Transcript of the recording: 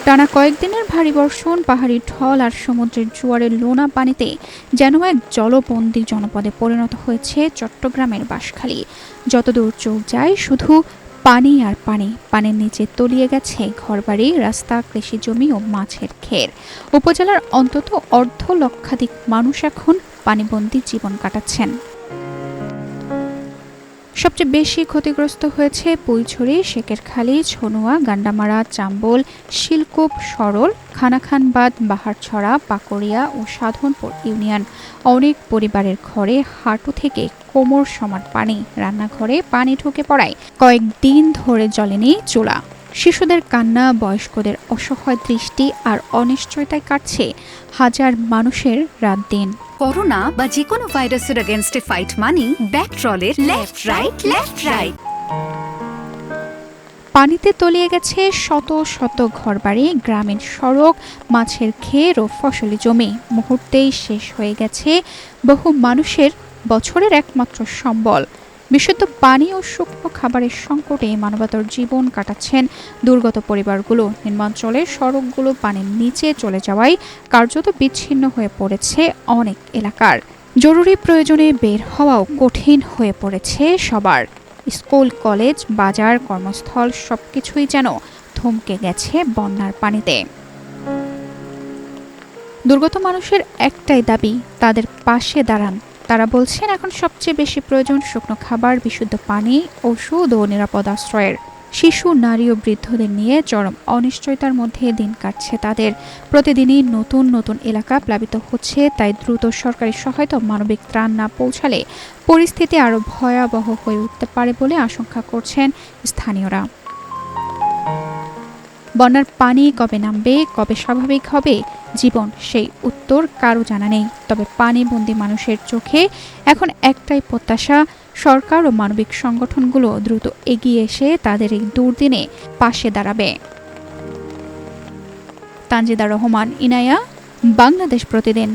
টানা কয়েকদিনের ভারী বর্ষণ, পাহাড়ি ঢল আর সমুদ্রের জোয়ারের লোনা পানিতে যেন এক জলবন্দী জনপদে পরিণত হয়েছে চট্টগ্রামের বাঁশখালী। যতদূর চোখ যায় শুধু পানি আর পানি। পানির নিচে তলিয়ে গেছে ঘরবাড়ি, রাস্তা, কৃষিজমি ও মাছের ক্ষেত। উপজেলার অন্তত অর্ধ লক্ষাধিক মানুষ এখন পানিবন্দী জীবন কাটাচ্ছেন। সবচেয়ে বেশি ক্ষতিগ্রস্ত হয়েছে পুইছড়ি, শেকেরখালী, ছনুয়া, গান্ডামারা, চাম্বল, শিলকুপ, সরল, খানাখানবাদ, বাহারছড়া, পাকড়িয়া ও সাধনপুর ইউনিয়ন। অনেক পরিবারের ঘরে হাঁটু থেকে কোমর সমান পানি। রান্নাঘরে পানি ঢুকে পড়ায় কয়েকদিন ধরে জ্বলেনি চুলা। শিশুদের কান্না, বয়স্কদের অসহায় দৃষ্টি আর অনিশ্চয়তায় কাটছে হাজার মানুষের রাত দিন। করোনা বা যে কোনো ভাইরাসের এগেইনস্টে ফাইট মানি ব্যাকট্রলের লেফট রাইট। পানিতে তলিয়ে গেছে শত শত ঘরবাড়ি, গ্রামীণ সড়ক, মাছের ক্ষেত ও ফসলি জমি। মুহূর্তেই শেষ হয়ে গেছে বহু মানুষের বছরের একমাত্র সম্বল। বিশুদ্ধ পানি ও শুকনো খাবারের সংকটে মানবতার জীবন কাটাচ্ছেন দুর্গত পরিবারগুলো। নিম্নাঞ্চলের সড়কগুলো পানির নিচে চলে যাওয়ায় কার্যত বিচ্ছিন্ন হয়ে পড়েছে অনেক এলাকার। জরুরি প্রয়োজনে বের হওয়াও কঠিন হয়ে পড়েছে সবার। স্কুল, কলেজ, বাজার, কর্মস্থল সবকিছুই যেন থমকে গেছে বন্যার পানিতে। দুর্গত মানুষের একটাই দাবি, তাদের পাশে দাঁড়ান। তারা বলছেন এখন সবচেয়ে বেশি প্রয়োজন শুকনো খাবার, বিশুদ্ধ পানি, ওষুধ ও নিরাপদ আশ্রয়ের। শিশু, নারী ও বৃদ্ধদের নিয়ে চরম অনিশ্চয়তার মধ্যে দিন কাটছে তাদের। প্রতিদিনই নতুন নতুন এলাকা প্লাবিত হচ্ছে, তাই দ্রুত সরকারি সহায়তা, মানবিক ত্রাণ না পৌঁছালে পরিস্থিতি আরও ভয়াবহ হয়ে উঠতে পারে বলে আশঙ্কা করছেন স্থানীয়রা। বন্যার পানি কবে নামবে, কবে স্বাভাবিক হবে জীবন, সেই উত্তর কারো জানা নেই। তবে পানিবন্দী মানুষের চোখে এখন একটাই প্রত্যাশা, সরকার ও মানবিক সংগঠনগুলো দ্রুত এগিয়ে এসে তাদের এই দুর্দিনে পাশে দাঁড়াবে। তানজিদা রহমান, ইনায়া, বাংলাদেশ প্রতিদিন।